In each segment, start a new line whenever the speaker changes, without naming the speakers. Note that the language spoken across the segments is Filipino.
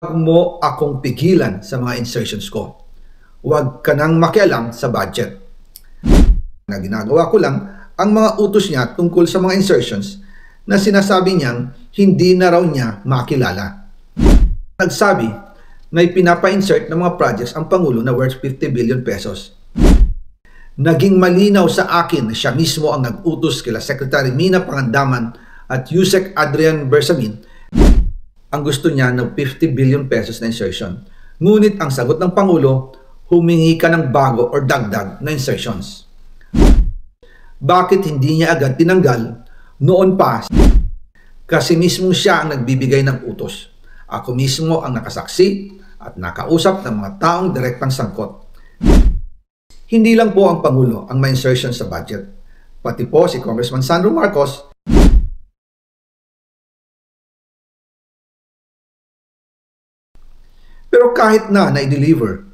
Huwag mo akong pigilan sa mga insertions ko. Huwag ka nang makialam sa budget. Na ginagawa ko lang ang mga utos niya tungkol sa mga insertions na sinasabi niyang hindi na raw niya makilala. Nagsabi na ipinapa-insert ng mga projects ang Pangulo na worth 50 billion pesos. Naging malinaw sa akin na siya mismo ang nag-utos kila Secretary Mina Pangandaman at Yusek Adrian Bersamin ang gusto niya ng 50 billion pesos na insertion. Ngunit ang sagot ng Pangulo, humingi ka ng bago or dagdag na insertions. Bakit hindi niya agad tinanggal noon pa? Kasi mismo siya ang nagbibigay ng utos. Ako mismo ang nakasaksi at nakausap ng mga taong direktang sangkot. Hindi lang po ang Pangulo ang may insertion sa budget. Pati po si Congressman Sandro Marcos, pero kahit na i-deliver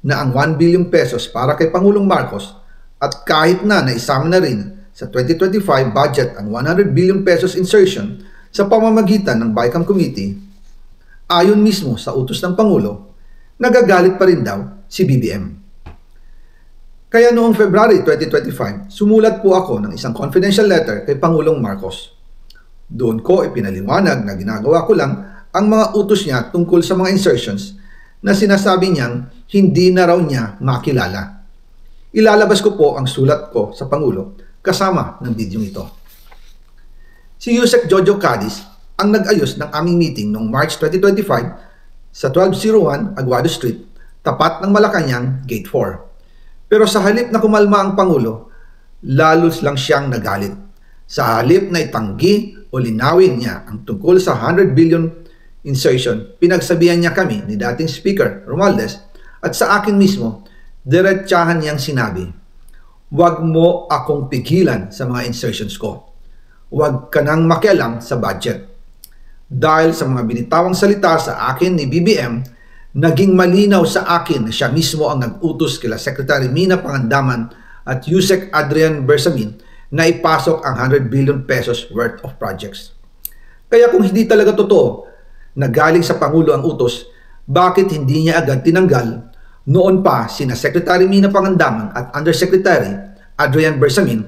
na ang 1 billion pesos para kay Pangulong Marcos at kahit na naisama na rin sa 2025 budget ang 100 billion pesos insertion sa pamamagitan ng BICAM Committee, ayon mismo sa utos ng Pangulo, nagagalit pa rin daw si BBM. Kaya noong February 2025, sumulat po ako ng isang confidential letter kay Pangulong Marcos. Doon ko ipinaliwanag na ginagawa ko lang ang mga utos niya tungkol sa mga insertions na sinasabi niyang hindi na raw niya makilala. Ilalabas ko po ang sulat ko sa Pangulo kasama ng video ito. Si Yusek Jojo Cadiz ang nag-ayos ng aming meeting noong March 2025 sa 1201 Aguado Street, tapat ng Malacanang, Gate 4. Pero sa halip na kumalma ang Pangulo, lalos lang siyang nagalit. Sa halip na itanggi o linawin niya ang tungkol sa 100 billion insertion, pinagsabihan niya kami ni dating Speaker Romualdez at sa akin mismo, diretsahan niyang sinabi, "Huwag mo akong pigilan sa mga insertions ko. Huwag ka nang makialam sa budget." Dahil sa mga binitawang salita sa akin ni BBM, naging malinaw sa akin na siya mismo ang nag-utos kila Secretary Mina Pangandaman at Yusek Adrian Bersamin na ipasok ang 100 billion pesos worth of projects. Kaya kung hindi talaga totoo na galing sa Pangulo ang utos, bakit hindi niya agad tinanggal noon pa sina Secretary Mina Pangandaman at Undersecretary Adrian Bersamin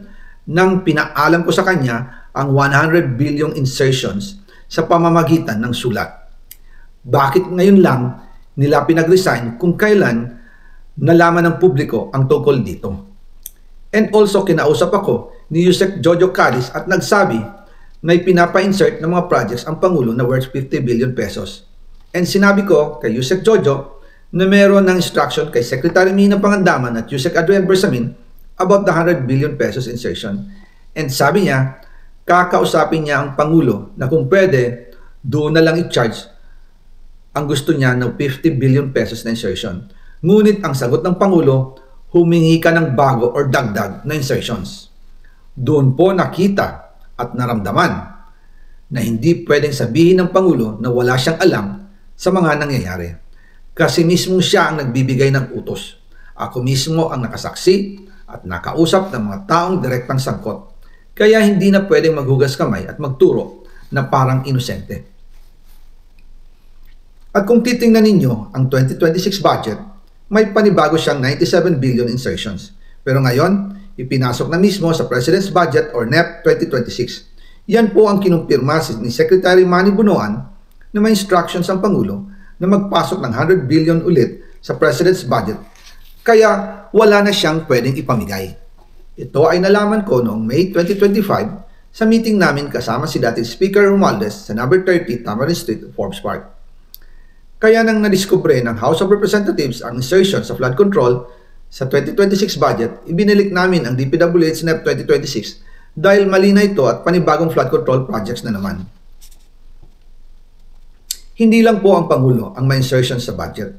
nang pinaalam ko sa kanya ang 100 billion insertions sa pamamagitan ng sulat? Bakit ngayon lang nila pinag-resign kung kailan nalaman ng publiko ang tungkol dito? And also kinausap ako ni Yusek Jojo Cadiz at nagsabi na ipinapa-insert ng mga projects ang Pangulo na worth 50 billion pesos. And sinabi ko kay Yusek Jojo na meron ng instruction kay Secretary Mina Pangandaman at Yusek Adrian Bersamin about the 100 billion pesos insertion. And sabi niya, kakausapin niya ang Pangulo na kung pwede, doon na lang i-charge ang gusto niya ng 50 billion pesos na insertion. Ngunit ang sagot ng Pangulo, humingi ka ng bago or dagdag na insertions. Doon po nakita at naramdaman na hindi pwedeng sabihin ng Pangulo na wala siyang alam sa mga nangyayari. Kasi mismo siya ang nagbibigay ng utos. Ako mismo ang nakasaksi at nakausap ng mga taong direktang sangkot. Kaya hindi na pwedeng maghugas kamay at magturo na parang inosente. At kung titingnan ninyo ang 2026 budget, may panibago siyang 97 billion insertions. Pero ngayon, ipinasok na mismo sa President's Budget or NEP 2026. Yan po ang kinumpirma ni Secretary Manny Bunoan na may instructions ang Pangulo na magpasok ng 100 billion ulit sa President's Budget. Kaya wala na siyang pwedeng ipamigay. Ito ay nalaman ko noong May 2025 sa meeting namin kasama si dating Speaker Romualdez sa number 30 Tamarind Street, Forbes Park. Kaya nang nadiskubre ng House of Representatives ang insertion sa flood control sa 2026 budget, ibinalik namin ang DPWH NEP 2026 dahil mali na ito at panibagong flood control projects na naman. Hindi lang po ang Pangulo ang may insertion sa budget.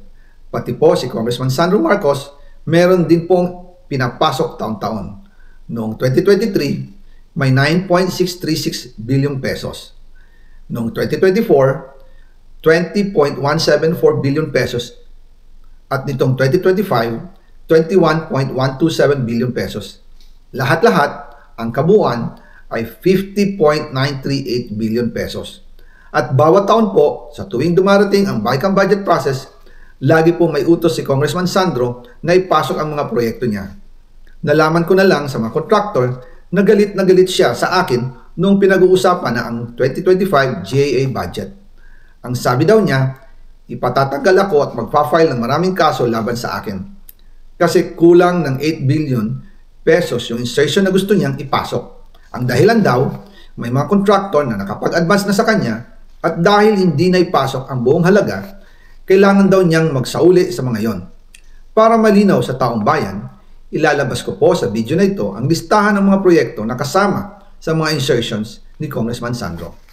Pati po si Congressman Sandro Marcos, meron din pong pinapasok taon-taon. Noong 2023, may 9.636 billion pesos. Noong 2024, 20.174 billion pesos. At nitong 2025, 21.127 billion pesos. Lahat-lahat, ang kabuuan ay 50.938 billion pesos. At bawat taon po, sa tuwing dumarating ang BICAM budget process, lagi po may utos si Congressman Sandro na ipasok ang mga proyekto niya. Nalaman ko na lang sa mga contractor na galit siya sa akin noong pinag-uusapan na ang 2025 GAA budget. Ang sabi daw niya, ipatatagal ako at magpa-file ng maraming kaso laban sa akin. Kasi kulang ng 8 billion pesos yung insertion na gusto niyang ipasok. Ang dahilan daw, may mga contractor na nakapag-advance na sa kanya at dahil hindi na ipasok ang buong halaga, kailangan daw niyang magsauli sa mga yon. Para malinaw sa taong bayan, ilalabas ko po sa video na ito ang listahan ng mga proyekto na kasama sa mga insertions ni Congressman Sandro.